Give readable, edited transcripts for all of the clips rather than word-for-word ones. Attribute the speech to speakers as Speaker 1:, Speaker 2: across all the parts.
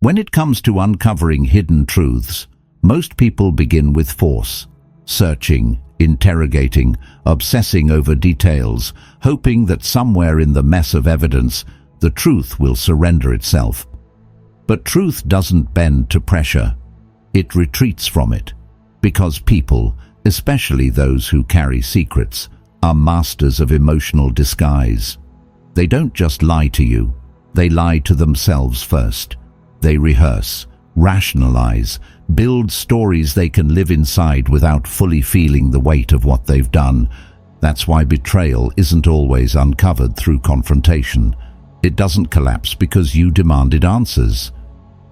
Speaker 1: When it comes to uncovering hidden truths, most people begin with force, searching, interrogating, obsessing over details, hoping that somewhere in the mess of evidence, the truth will surrender itself. But truth doesn't bend to pressure. It retreats from it, because people, especially those who carry secrets, are masters of emotional disguise. They don't just lie to you, they lie to themselves first. They rehearse, rationalize, build stories they can live inside without fully feeling the weight of what they've done. That's why betrayal isn't always uncovered through confrontation. It doesn't collapse because you demanded answers.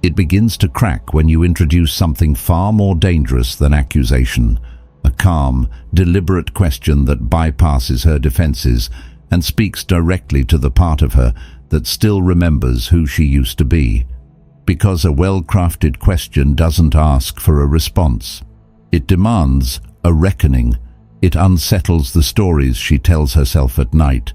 Speaker 1: It begins to crack when you introduce something far more dangerous than accusation, a calm, deliberate question that bypasses her defenses and speaks directly to the part of her that still remembers who she used to be. Because a well-crafted question doesn't ask for a response. It demands a reckoning. It unsettles the stories she tells herself at night.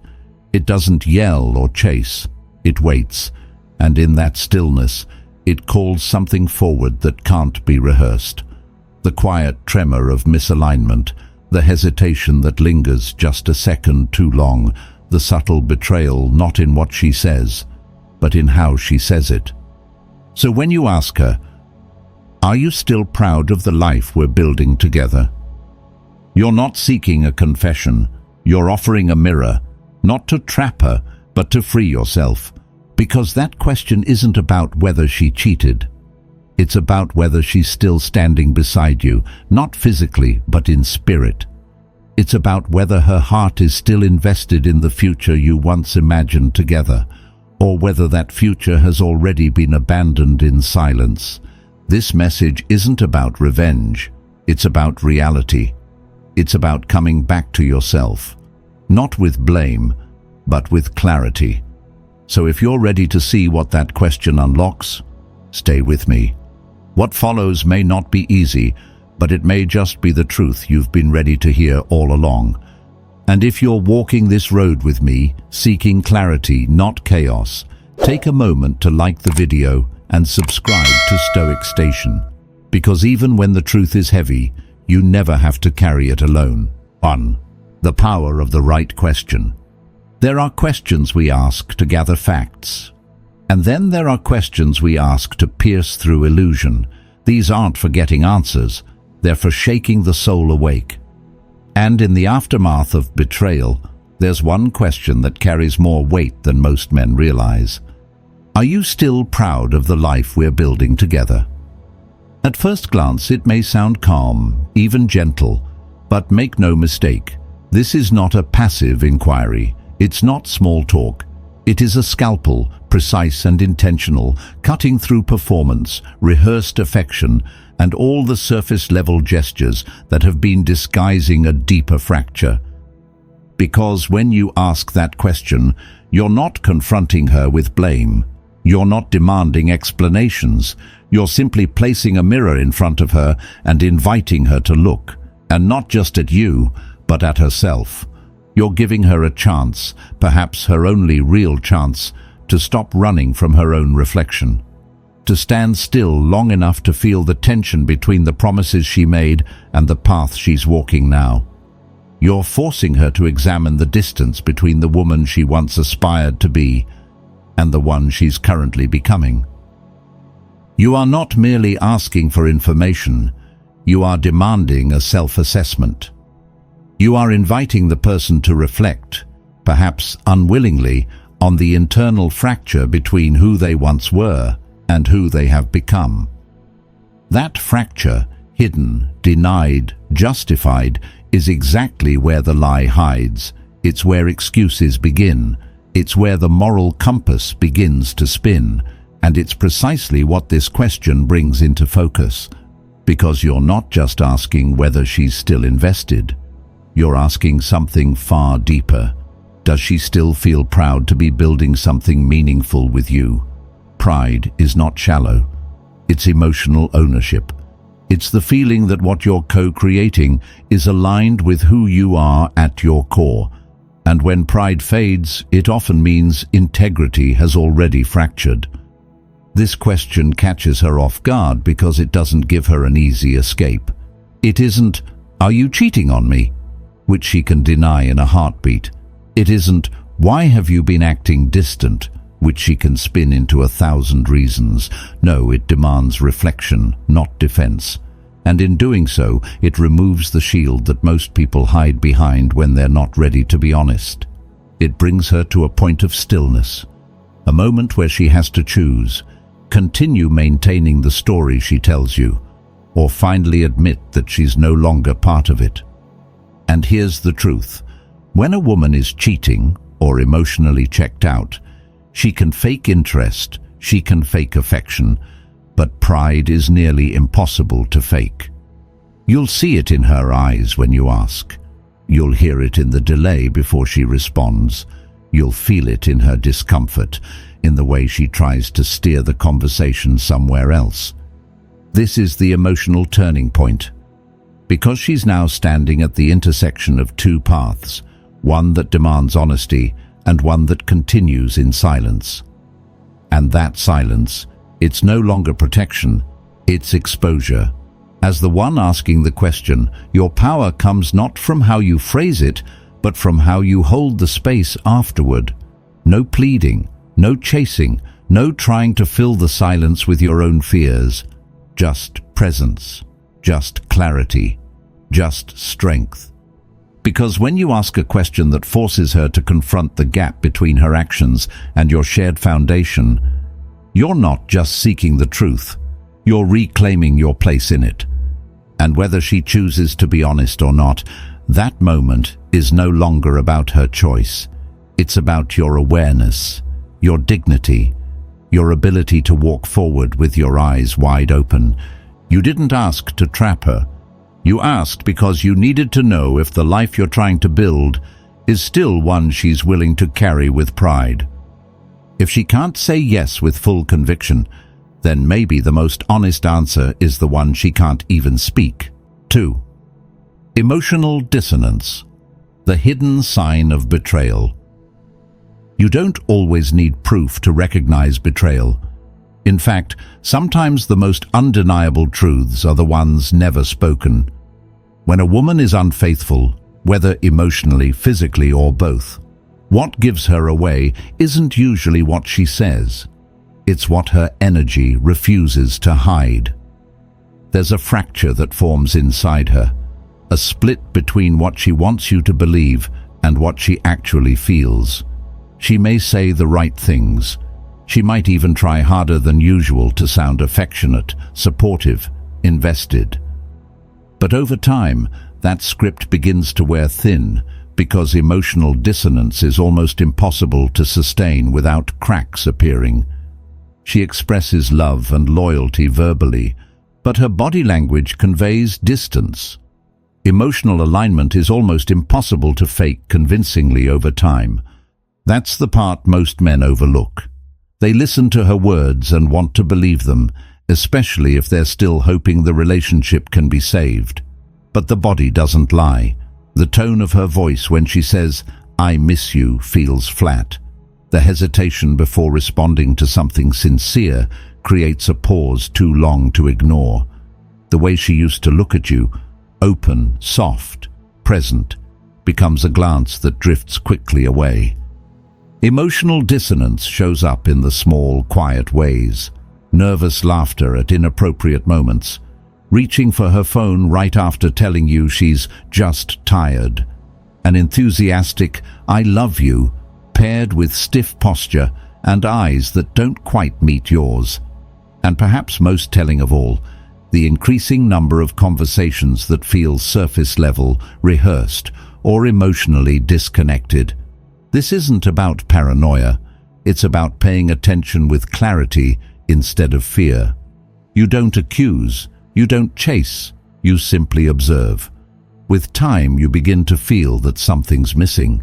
Speaker 1: It doesn't yell or chase. It waits, and in that stillness, it calls something forward that can't be rehearsed. The quiet tremor of misalignment, the hesitation that lingers just a second too long, the subtle betrayal not in what she says, but in how she says it. So when you ask her, "Are you still proud of the life we're building together?" You're not seeking a confession, you're offering a mirror, not to trap her, but to free yourself. Because that question isn't about whether she cheated. It's about whether she's still standing beside you, not physically, but in spirit. It's about whether her heart is still invested in the future you once imagined together, or whether that future has already been abandoned in silence. This message isn't about revenge, it's about reality. It's about coming back to yourself, not with blame, but with clarity. So if you're ready to see what that question unlocks, stay with me. What follows may not be easy, but it may just be the truth you've been ready to hear all along. And if you're walking this road with me, seeking clarity, not chaos, take a moment to like the video and subscribe to Stoic Station. Because even when the truth is heavy, you never have to carry it alone. 1. The power of the right question. There are questions we ask to gather facts. And then there are questions we ask to pierce through illusion. These aren't for getting answers, they're for shaking the soul awake. And in the aftermath of betrayal, there's one question that carries more weight than most men realize. Are you still proud of the life we're building together? At first glance, it may sound calm, even gentle, but make no mistake, this is not a passive inquiry. It's not small talk. It is a scalpel, precise and intentional, cutting through performance, rehearsed affection, and all the surface-level gestures that have been disguising a deeper fracture. Because when you ask that question, you're not confronting her with blame. You're not demanding explanations. You're simply placing a mirror in front of her and inviting her to look, and not just at you, but at herself. You're giving her a chance, perhaps her only real chance, to stop running from her own reflection. To stand still long enough to feel the tension between the promises she made and the path she's walking now. You're forcing her to examine the distance between the woman she once aspired to be and the one she's currently becoming. You are not merely asking for information, you are demanding a self-assessment. You are inviting the person to reflect, perhaps unwillingly, on the internal fracture between who they once were and who they have become. That fracture, hidden, denied, justified, is exactly where the lie hides. It's where excuses begin. It's where the moral compass begins to spin. And it's precisely what this question brings into focus. Because you're not just asking whether she's still invested. You're asking something far deeper. Does she still feel proud to be building something meaningful with you? Pride is not shallow. It's emotional ownership. It's the feeling that what you're co-creating is aligned with who you are at your core. And when pride fades, it often means integrity has already fractured. This question catches her off guard because it doesn't give her an easy escape. It isn't, "Are you cheating on me?" which she can deny in a heartbeat. It isn't, "Why have you been acting distant?" which she can spin into 1,000 reasons. No, it demands reflection, not defense. And in doing so, it removes the shield that most people hide behind when they're not ready to be honest. It brings her to a point of stillness, a moment where she has to choose: continue maintaining the story she tells you, or finally admit that she's no longer part of it. And here's the truth. When a woman is cheating or emotionally checked out, she can fake interest, she can fake affection, but pride is nearly impossible to fake. You'll see it in her eyes when you ask. You'll hear it in the delay before she responds. You'll feel it in her discomfort, in the way she tries to steer the conversation somewhere else. This is the emotional turning point. Because she's now standing at the intersection of two paths, one that demands honesty and one that continues in silence. And that silence, it's no longer protection, it's exposure. As the one asking the question, your power comes not from how you phrase it, but from how you hold the space afterward. No pleading, no chasing, no trying to fill the silence with your own fears. Just presence, just clarity, just strength. Because when you ask a question that forces her to confront the gap between her actions and your shared foundation, you're not just seeking the truth, you're reclaiming your place in it. And whether she chooses to be honest or not, that moment is no longer about her choice. It's about your awareness, your dignity, your ability to walk forward with your eyes wide open. You didn't ask to trap her. You asked because you needed to know if the life you're trying to build is still one she's willing to carry with pride. If she can't say yes with full conviction, then maybe the most honest answer is the one she can't even speak. 2. Emotional dissonance, the hidden sign of betrayal. You don't always need proof to recognize betrayal. In fact, sometimes the most undeniable truths are the ones never spoken. When a woman is unfaithful, whether emotionally, physically, or both, what gives her away isn't usually what she says. It's what her energy refuses to hide. There's a fracture that forms inside her, a split between what she wants you to believe and what she actually feels. She may say the right things. She might even try harder than usual to sound affectionate, supportive, invested. But over time, that script begins to wear thin because emotional dissonance is almost impossible to sustain without cracks appearing. She expresses love and loyalty verbally, but her body language conveys distance. Emotional alignment is almost impossible to fake convincingly over time. That's the part most men overlook. They listen to her words and want to believe them, especially if they're still hoping the relationship can be saved. But the body doesn't lie. The tone of her voice when she says, "I miss you," feels flat. The hesitation before responding to something sincere creates a pause too long to ignore. The way she used to look at you, open, soft, present, becomes a glance that drifts quickly away. Emotional dissonance shows up in the small, quiet ways. Nervous laughter at inappropriate moments. Reaching for her phone right after telling you she's just tired. An enthusiastic "I love you" paired with stiff posture and eyes that don't quite meet yours. And perhaps most telling of all, the increasing number of conversations that feel surface level, rehearsed, or emotionally disconnected. This isn't about paranoia. It's about paying attention with clarity instead of fear. You don't accuse, you don't chase, you simply observe. With time, you begin to feel that something's missing.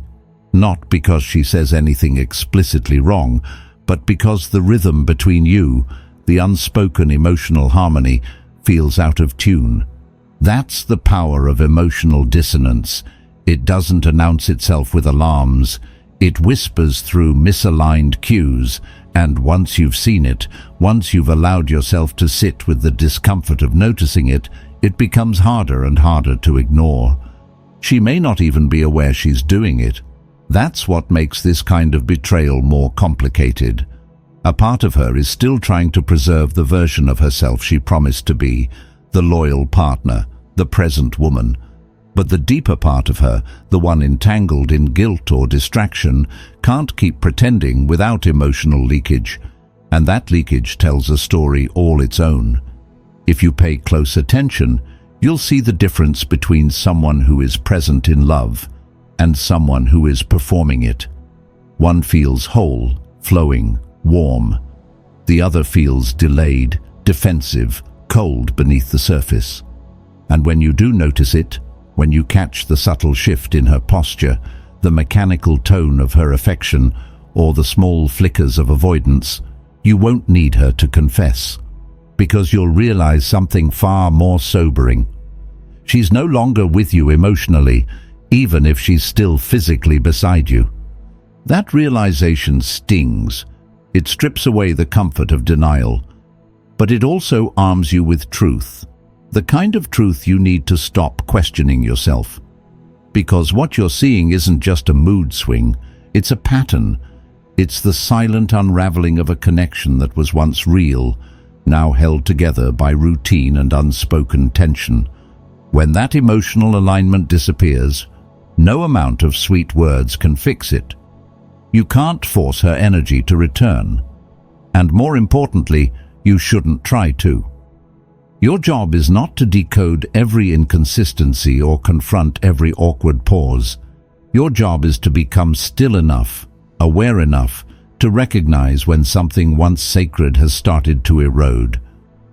Speaker 1: Not because she says anything explicitly wrong, but because the rhythm between you, the unspoken emotional harmony, feels out of tune. That's the power of emotional dissonance. It doesn't announce itself with alarms. It whispers through misaligned cues, And once you've seen it, once you've allowed yourself to sit with the discomfort of noticing it, it becomes harder and harder to ignore. She may not even be aware she's doing it. That's what makes this kind of betrayal more complicated. A part of her is still trying to preserve the version of herself she promised to be, the loyal partner, the present woman. But the deeper part of her, the one entangled in guilt or distraction, can't keep pretending without emotional leakage. And that leakage tells a story all its own. If you pay close attention, you'll see the difference between someone who is present in love and someone who is performing it. One feels whole, flowing, warm. The other feels delayed, defensive, cold beneath the surface. And when you do notice it, when you catch the subtle shift in her posture, the mechanical tone of her affection, or the small flickers of avoidance, you won't need her to confess, because you'll realize something far more sobering. She's no longer with you emotionally, even if she's still physically beside you. That realization stings. It strips away the comfort of denial, but it also arms you with truth, the kind of truth you need to stop questioning yourself. Because what you're seeing isn't just a mood swing, it's a pattern. It's the silent unraveling of a connection that was once real, now held together by routine and unspoken tension. When that emotional alignment disappears, no amount of sweet words can fix it. You can't force her energy to return. And more importantly, you shouldn't try to. Your job is not to decode every inconsistency or confront every awkward pause. Your job is to become still enough, aware enough, to recognize when something once sacred has started to erode,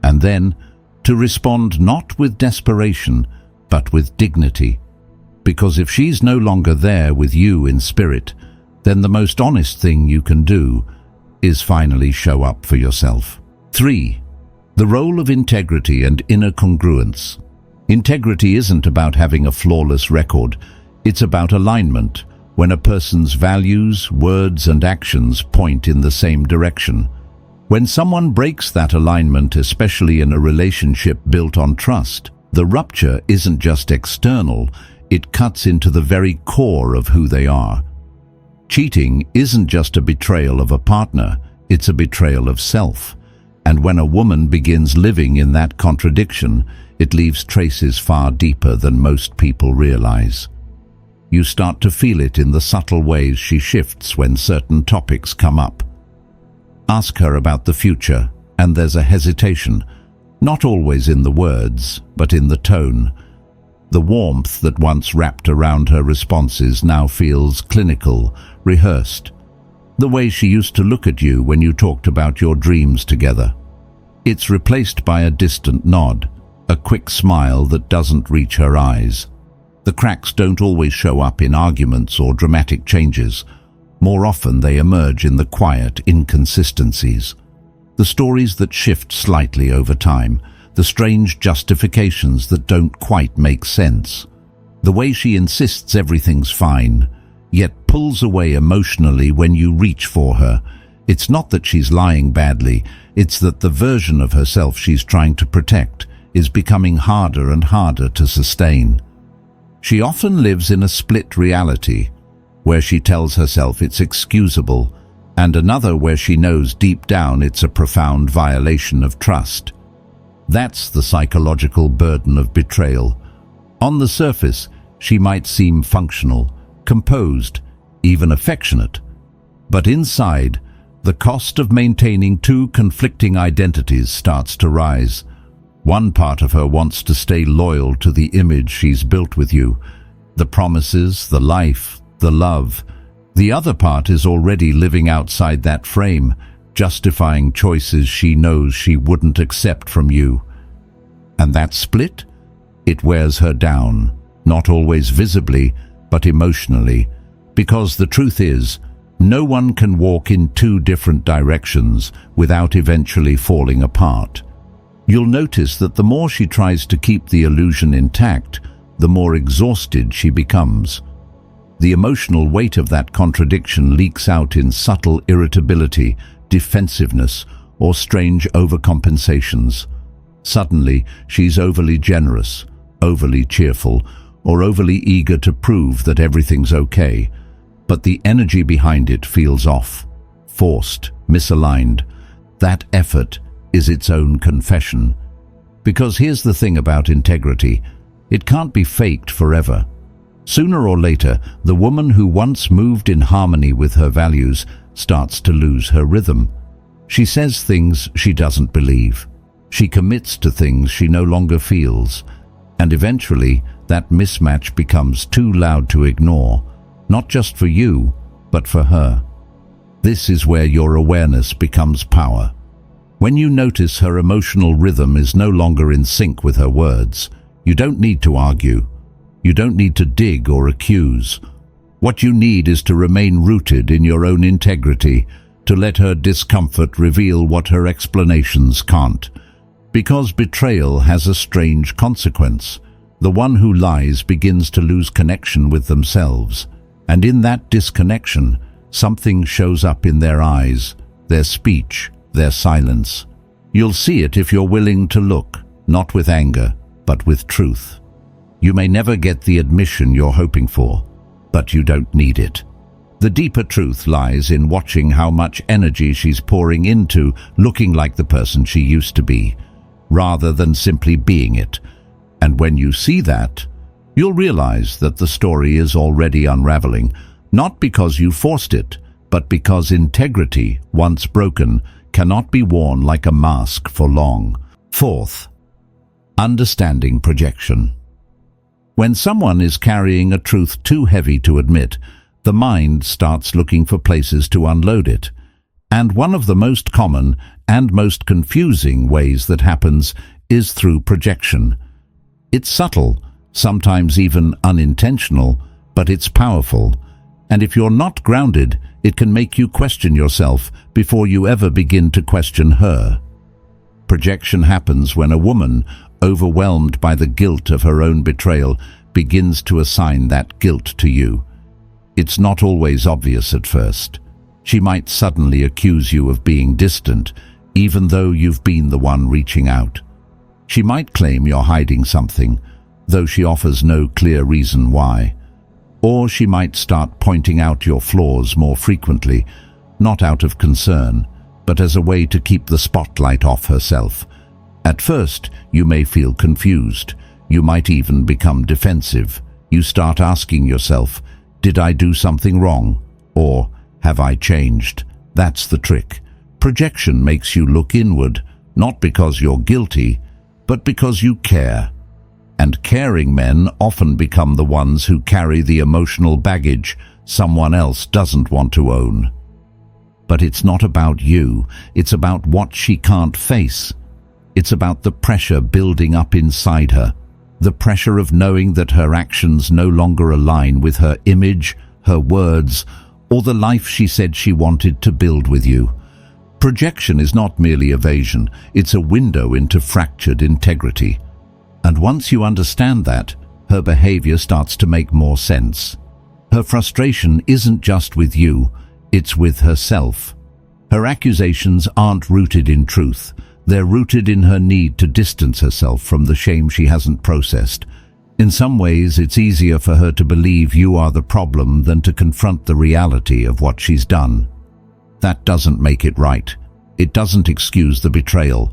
Speaker 1: and then to respond not with desperation, but with dignity. Because if she's no longer there with you in spirit, then the most honest thing you can do is finally show up for yourself. 3. The role of integrity and inner congruence. Integrity isn't about having a flawless record. It's about alignment, when a person's values, words, and actions point in the same direction. When someone breaks that alignment, especially in a relationship built on trust, the rupture isn't just external, it cuts into the very core of who they are. Cheating isn't just a betrayal of a partner, it's a betrayal of self. And when a woman begins living in that contradiction, it leaves traces far deeper than most people realize. You start to feel it in the subtle ways she shifts when certain topics come up. Ask her about the future, and there's a hesitation, not always in the words, but in the tone. The warmth that once wrapped around her responses now feels clinical, rehearsed. The way she used to look at you when you talked about your dreams together. It's replaced by a distant nod, a quick smile that doesn't reach her eyes. The cracks don't always show up in arguments or dramatic changes. More often they emerge in the quiet inconsistencies. The stories that shift slightly over time, the strange justifications that don't quite make sense. The way she insists everything's fine, yet pulls away emotionally when you reach for her. It's not that she's lying badly, it's that the version of herself she's trying to protect is becoming harder and harder to sustain. She often lives in a split reality, where she tells herself it's excusable, and another where she knows deep down it's a profound violation of trust. That's the psychological burden of betrayal. On the surface, she might seem functional, composed, even affectionate. But inside, the cost of maintaining two conflicting identities starts to rise. One part of her wants to stay loyal to the image she's built with you, the promises, the life, the love. The other part is already living outside that frame, justifying choices she knows she wouldn't accept from you. And that split? It wears her down, not always visibly, but emotionally, because the truth is, no one can walk in two different directions without eventually falling apart. You'll notice that the more she tries to keep the illusion intact, the more exhausted she becomes. The emotional weight of that contradiction leaks out in subtle irritability, defensiveness, or strange overcompensations. Suddenly, she's overly generous, overly cheerful, or overly eager to prove that everything's okay. But the energy behind it feels off, forced, misaligned. That effort is its own confession. Because here's the thing about integrity, it can't be faked forever. Sooner or later, the woman who once moved in harmony with her values starts to lose her rhythm. She says things she doesn't believe. She commits to things she no longer feels. And eventually, that mismatch becomes too loud to ignore, not just for you, but for her. This is where your awareness becomes power. When you notice her emotional rhythm is no longer in sync with her words, you don't need to argue. You don't need to dig or accuse. What you need is to remain rooted in your own integrity, to let her discomfort reveal what her explanations can't. Because betrayal has a strange consequence. The one who lies begins to lose connection with themselves, and in that disconnection, something shows up in their eyes, their speech, their silence. You'll see it if you're willing to look, not with anger, but with truth. You may never get the admission you're hoping for, but you don't need it. The deeper truth lies in watching how much energy she's pouring into looking like the person she used to be, rather than simply being it. And when you see that, you'll realize that the story is already unraveling, not because you forced it, but because integrity, once broken, cannot be worn like a mask for long. Fourth, understanding projection. When someone is carrying a truth too heavy to admit, the mind starts looking for places to unload it. And one of the most common and most confusing ways that happens is through projection. It's subtle, sometimes even unintentional, but it's powerful. And if you're not grounded, it can make you question yourself before you ever begin to question her. Projection happens when a woman, overwhelmed by the guilt of her own betrayal, begins to assign that guilt to you. It's not always obvious at first. She might suddenly accuse you of being distant, even though you've been the one reaching out. She might claim you're hiding something, though she offers no clear reason why. Or she might start pointing out your flaws more frequently, not out of concern, but as a way to keep the spotlight off herself. At first, you may feel confused. You might even become defensive. You start asking yourself, did I do something wrong? Or have I changed? That's the trick. Projection makes you look inward, not because you're guilty, but because you care. And caring men often become the ones who carry the emotional baggage someone else doesn't want to own. But it's not about you. It's about what she can't face. It's about the pressure building up inside her, the pressure of knowing that her actions no longer align with her image, her words, or the life she said she wanted to build with you. Projection is not merely evasion, it's a window into fractured integrity. And once you understand that, her behavior starts to make more sense. Her frustration isn't just with you, it's with herself. Her accusations aren't rooted in truth. They're rooted in her need to distance herself from the shame she hasn't processed. In some ways, it's easier for her to believe you are the problem than to confront the reality of what she's done. That doesn't make it right. It doesn't excuse the betrayal,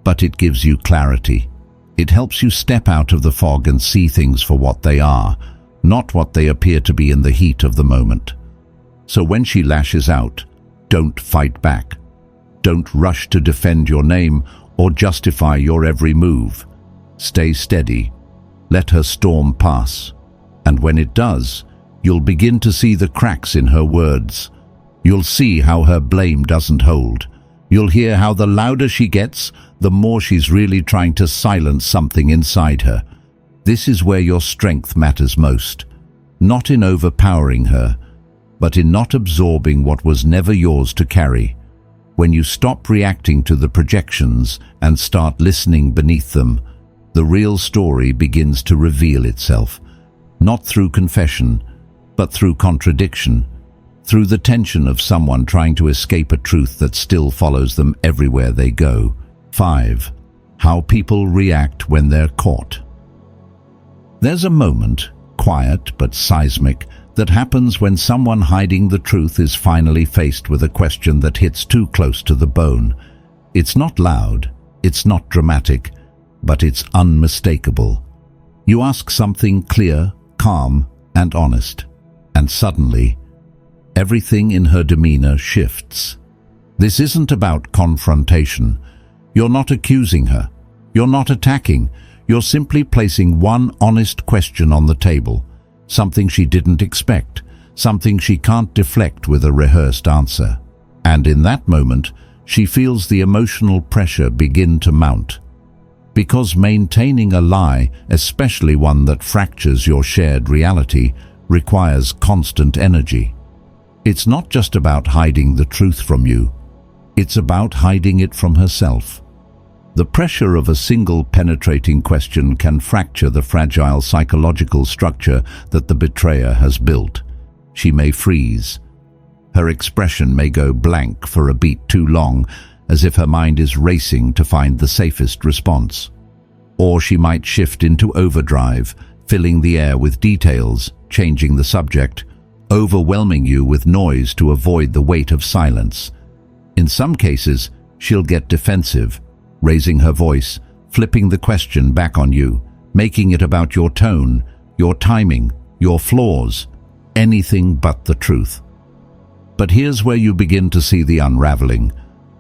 Speaker 1: but it gives you clarity. It helps you step out of the fog and see things for what they are, not what they appear to be in the heat of the moment. So when she lashes out, don't fight back. Don't rush to defend your name or justify your every move. Stay steady. Let her storm pass. And when it does, you'll begin to see the cracks in her words. You'll see how her blame doesn't hold. You'll hear how the louder she gets, the more she's really trying to silence something inside her. This is where your strength matters most. Not in overpowering her, but in not absorbing what was never yours to carry. When you stop reacting to the projections and start listening beneath them, the real story begins to reveal itself, not through confession, but through contradiction, through the tension of someone trying to escape a truth that still follows them everywhere they go. 5. How people react when they're caught. There's a moment, quiet but seismic, that happens when someone hiding the truth is finally faced with a question that hits too close to the bone. It's not loud, it's not dramatic, but it's unmistakable. You ask something clear, calm, and honest, and suddenly, everything in her demeanor shifts. This isn't about confrontation. You're not accusing her. You're not attacking. You're simply placing one honest question on the table, something she didn't expect, something she can't deflect with a rehearsed answer. And in that moment, she feels the emotional pressure begin to mount. Because maintaining a lie, especially one that fractures your shared reality, requires constant energy. It's not just about hiding the truth from you. It's about hiding it from herself. The pressure of a single penetrating question can fracture the fragile psychological structure that the betrayer has built. She may freeze. Her expression may go blank for a beat too long, as if her mind is racing to find the safest response. Or she might shift into overdrive, filling the air with details, changing the subject, overwhelming you with noise to avoid the weight of silence. In some cases, she'll get defensive, raising her voice, flipping the question back on you, making it about your tone, your timing, your flaws, anything but the truth. But here's where you begin to see the unraveling,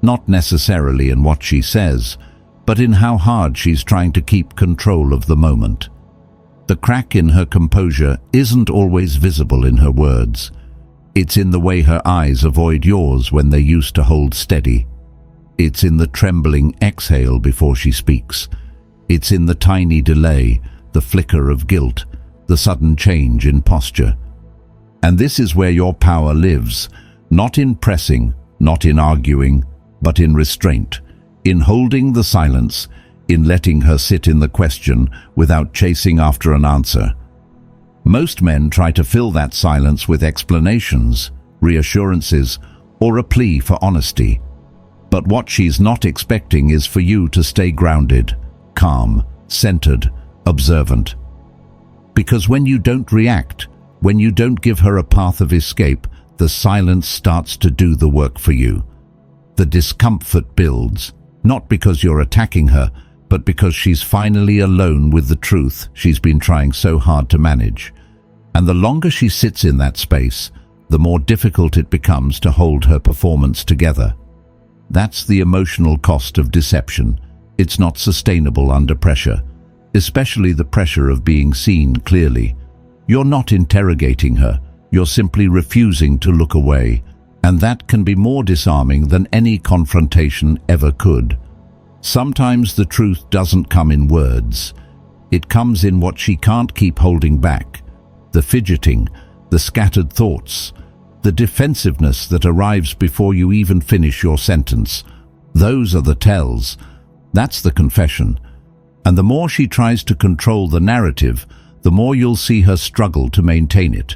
Speaker 1: not necessarily in what she says, but in how hard she's trying to keep control of the moment. The crack in her composure isn't always visible in her words. It's in the way her eyes avoid yours when they used to hold steady. It's in the trembling exhale before she speaks. It's in the tiny delay, the flicker of guilt, the sudden change in posture. And this is where your power lives, not in pressing, not in arguing, but in restraint, in holding the silence, in letting her sit in the question without chasing after an answer. Most men try to fill that silence with explanations, reassurances, or a plea for honesty. But what she's not expecting is for you to stay grounded, calm, centered, observant. Because when you don't react, when you don't give her a path of escape, the silence starts to do the work for you. The discomfort builds, not because you're attacking her, but because she's finally alone with the truth she's been trying so hard to manage. And the longer she sits in that space, the more difficult it becomes to hold her performance together. That's the emotional cost of deception. It's not sustainable under pressure, especially the pressure of being seen clearly. You're not interrogating her, you're simply refusing to look away, and that can be more disarming than any confrontation ever could. Sometimes the truth doesn't come in words. It comes in what she can't keep holding back, the fidgeting, the scattered thoughts, the defensiveness that arrives before you even finish your sentence. Those are the tells. That's the confession. And the more she tries to control the narrative, the more you'll see her struggle to maintain it.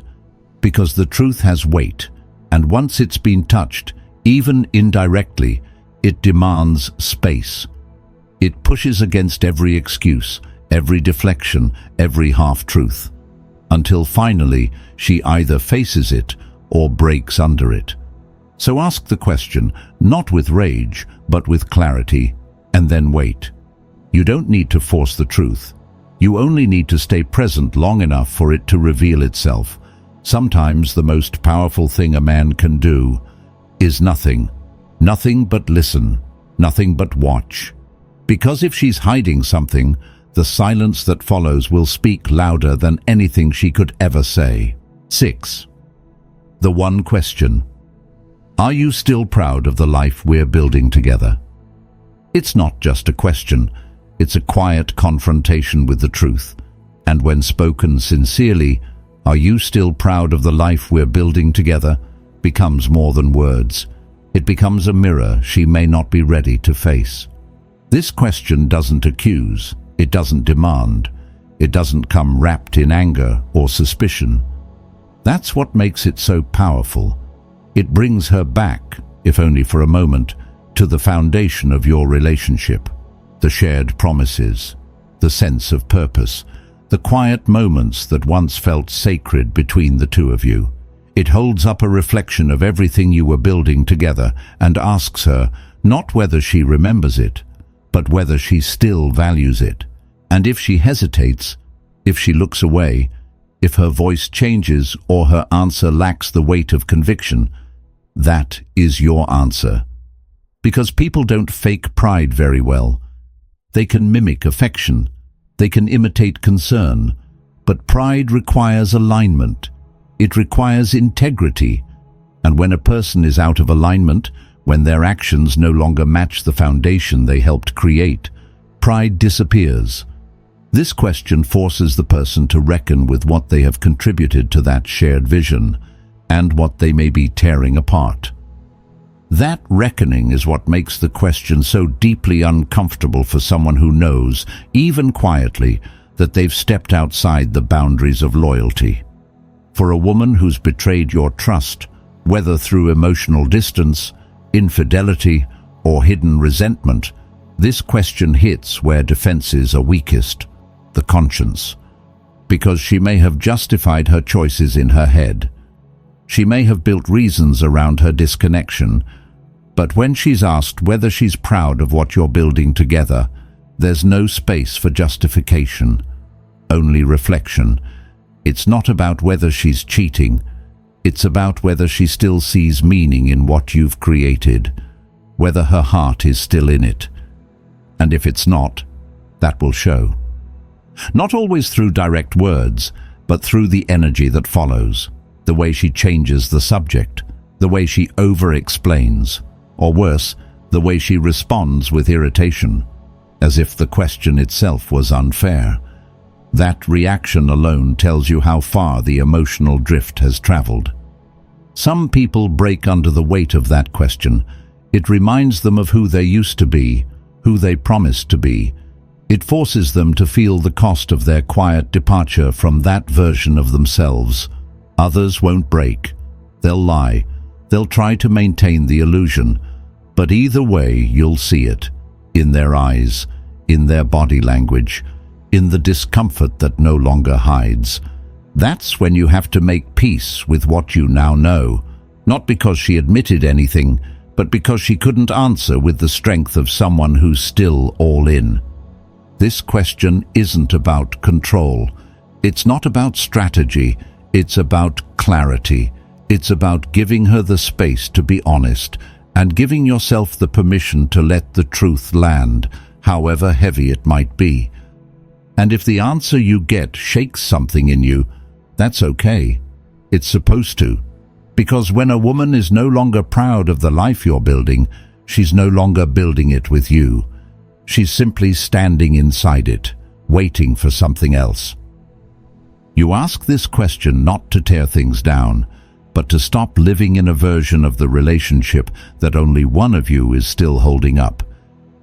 Speaker 1: Because the truth has weight, and once it's been touched, even indirectly, it demands space. It pushes against every excuse, every deflection, every half-truth, until finally she either faces it or breaks under it. So ask the question, not with rage, but with clarity, and then wait. You don't need to force the truth. You only need to stay present long enough for it to reveal itself. Sometimes the most powerful thing a man can do is nothing. Nothing but listen, nothing but watch. Because if she's hiding something, the silence that follows will speak louder than anything she could ever say. 6. The one question. Are you still proud of the life we're building together? It's not just a question, it's a quiet confrontation with the truth. And when spoken sincerely, are you still proud of the life we're building together, becomes more than words. It becomes a mirror she may not be ready to face. This question doesn't accuse, it doesn't demand, it doesn't come wrapped in anger or suspicion. That's what makes it so powerful. It brings her back, if only for a moment, to the foundation of your relationship, the shared promises, the sense of purpose, the quiet moments that once felt sacred between the two of you. It holds up a reflection of everything you were building together and asks her not whether she remembers it, but whether she still values it. And if she hesitates, if she looks away, if her voice changes or her answer lacks the weight of conviction, that is your answer. Because people don't fake pride very well. They can mimic affection. They can imitate concern. But pride requires alignment. It requires integrity. And when a person is out of alignment, when their actions no longer match the foundation they helped create, pride disappears. This question forces the person to reckon with what they have contributed to that shared vision and what they may be tearing apart. That reckoning is what makes the question so deeply uncomfortable for someone who knows, even quietly, that they've stepped outside the boundaries of loyalty. For a woman who's betrayed your trust, whether through emotional distance, infidelity, or hidden resentment, this question hits where defenses are weakest, the conscience. Because she may have justified her choices in her head. She may have built reasons around her disconnection, but when she's asked whether she's proud of what you're building together, there's no space for justification, only reflection. It's not about whether she's cheating, it's about whether she still sees meaning in what you've created, whether her heart is still in it. And if it's not, that will show. Not always through direct words, but through the energy that follows, the way she changes the subject, the way she over-explains, or worse, the way she responds with irritation, as if the question itself was unfair. That reaction alone tells you how far the emotional drift has traveled. Some people break under the weight of that question. It reminds them of who they used to be, who they promised to be. It forces them to feel the cost of their quiet departure from that version of themselves. Others won't break. They'll lie. They'll try to maintain the illusion. But either way, you'll see it. In their eyes, in their body language, in the discomfort that no longer hides. That's when you have to make peace with what you now know. Not because she admitted anything, but because she couldn't answer with the strength of someone who's still all in. This question isn't about control. It's not about strategy. It's about clarity. It's about giving her the space to be honest and giving yourself the permission to let the truth land, however heavy it might be. And if the answer you get shakes something in you, that's okay. It's supposed to. Because when a woman is no longer proud of the life you're building, she's no longer building it with you. She's simply standing inside it, waiting for something else. You ask this question not to tear things down, but to stop living in a version of the relationship that only one of you is still holding up.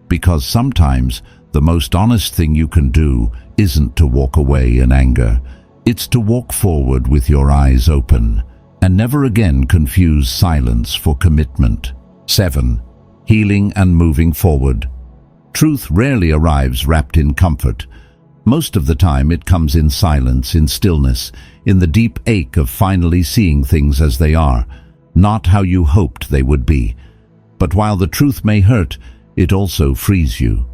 Speaker 1: Because sometimes the most honest thing you can do isn't to walk away in anger. It's to walk forward with your eyes open and never again confuse silence for commitment. 7. Healing and moving forward. Truth rarely arrives wrapped in comfort. Most of the time it comes in silence, in stillness, in the deep ache of finally seeing things as they are, not how you hoped they would be. But while the truth may hurt, it also frees you.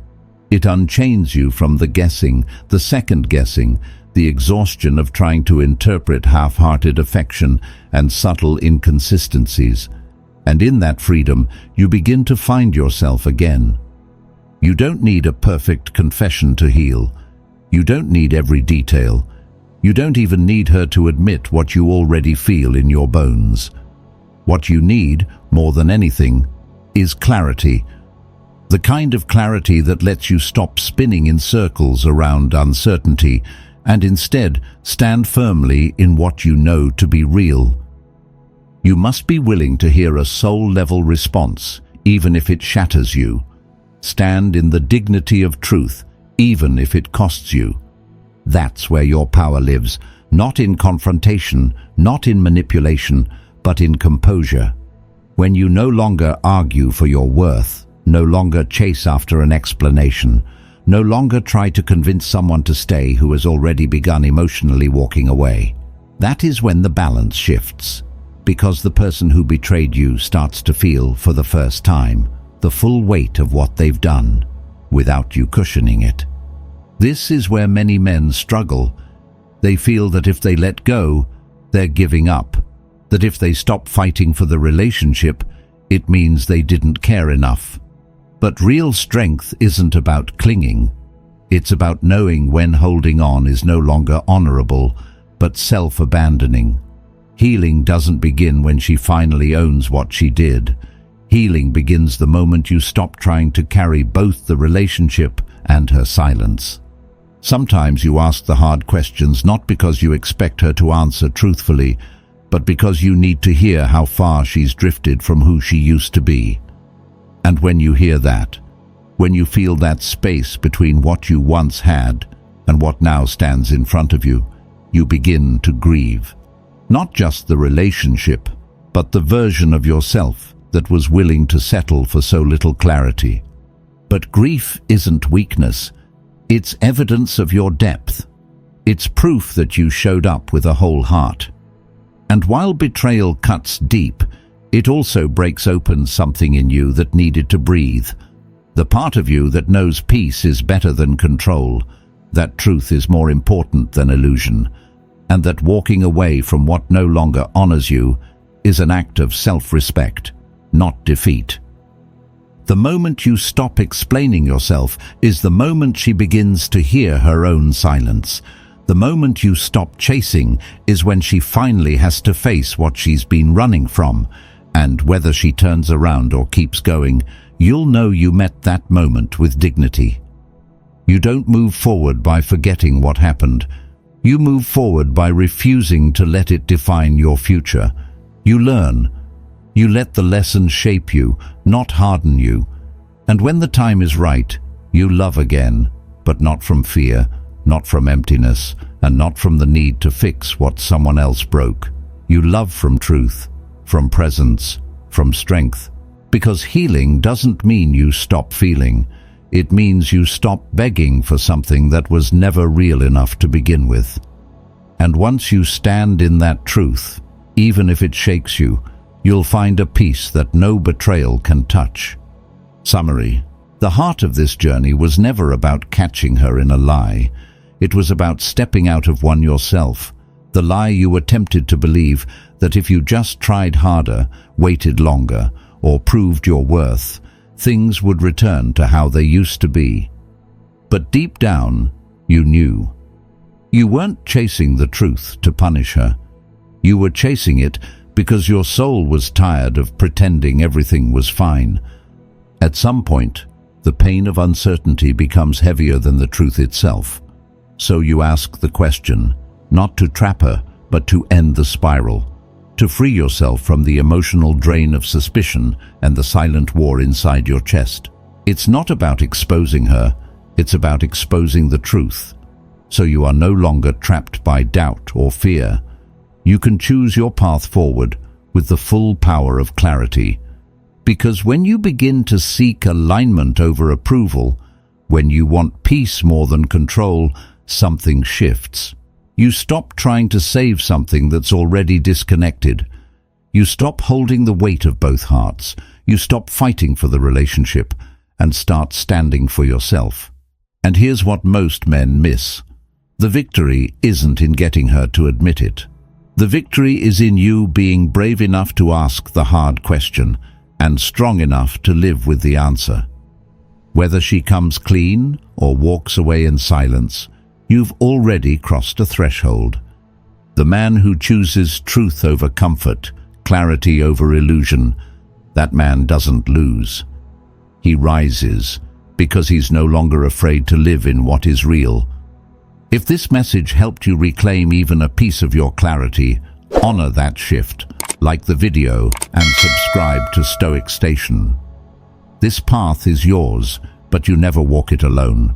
Speaker 1: It unchains you from the guessing, the second guessing, the exhaustion of trying to interpret half-hearted affection and subtle inconsistencies. And in that freedom, you begin to find yourself again. You don't need a perfect confession to heal. You don't need every detail. You don't even need her to admit what you already feel in your bones. What you need, more than anything, is clarity. The kind of clarity that lets you stop spinning in circles around uncertainty and instead stand firmly in what you know to be real. You must be willing to hear a soul-level response, even if it shatters you. Stand in the dignity of truth, even if it costs you. That's where your power lives, not in confrontation, not in manipulation, but in composure, When you no longer argue for your worth, no longer chase after an explanation, no longer try to convince someone to stay who has already begun emotionally walking away. That is when the balance shifts, because the person who betrayed you starts to feel, for the first time, the full weight of what they've done, without you cushioning it. This is where many men struggle. They feel that if they let go, they're giving up, that if they stop fighting for the relationship, it means they didn't care enough. But real strength isn't about clinging. It's about knowing when holding on is no longer honorable, but self-abandoning. Healing doesn't begin when she finally owns what she did. Healing begins the moment you stop trying to carry both the relationship and her silence. Sometimes you ask the hard questions not because you expect her to answer truthfully, but because you need to hear how far she's drifted from who she used to be. And when you hear that, when you feel that space between what you once had and what now stands in front of you, you begin to grieve. Not just the relationship, but the version of yourself that was willing to settle for so little clarity. But grief isn't weakness. It's evidence of your depth. It's proof that you showed up with a whole heart. And while betrayal cuts deep, it also breaks open something in you that needed to breathe. The part of you that knows peace is better than control, that truth is more important than illusion, and that walking away from what no longer honors you is an act of self-respect, not defeat. The moment you stop explaining yourself is the moment she begins to hear her own silence. The moment you stop chasing is when she finally has to face what she's been running from. And whether she turns around or keeps going, you'll know you met that moment with dignity. You don't move forward by forgetting what happened. You move forward by refusing to let it define your future. You learn. You let the lesson shape you, not harden you. And when the time is right, you love again, but not from fear, not from emptiness, and not from the need to fix what someone else broke. You love from truth, from presence, from strength. Because healing doesn't mean you stop feeling. It means you stop begging for something that was never real enough to begin with. And once you stand in that truth, even if it shakes you, you'll find a peace that no betrayal can touch. Summary: the heart of this journey was never about catching her in a lie. It was about stepping out of one yourself, the lie you were tempted to believe that if you just tried harder, waited longer, or proved your worth, things would return to how they used to be. But deep down, you knew. You weren't chasing the truth to punish her. You were chasing it because your soul was tired of pretending everything was fine. At some point, the pain of uncertainty becomes heavier than the truth itself. So you ask the question, not to trap her, but to end the spiral, to free yourself from the emotional drain of suspicion and the silent war inside your chest. It's not about exposing her, it's about exposing the truth. So you are no longer trapped by doubt or fear. You can choose your path forward with the full power of clarity. Because when you begin to seek alignment over approval, when you want peace more than control, something shifts. You stop trying to save something that's already disconnected. You stop holding the weight of both hearts. You stop fighting for the relationship and start standing for yourself. And here's what most men miss. The victory isn't in getting her to admit it. The victory is in you being brave enough to ask the hard question and strong enough to live with the answer. Whether she comes clean or walks away in silence, you've already crossed a threshold. The man who chooses truth over comfort, clarity over illusion, that man doesn't lose. He rises because he's no longer afraid to live in what is real. If this message helped you reclaim even a piece of your clarity, honor that shift, like the video, and subscribe to Stoic Station. This path is yours, but you never walk it alone.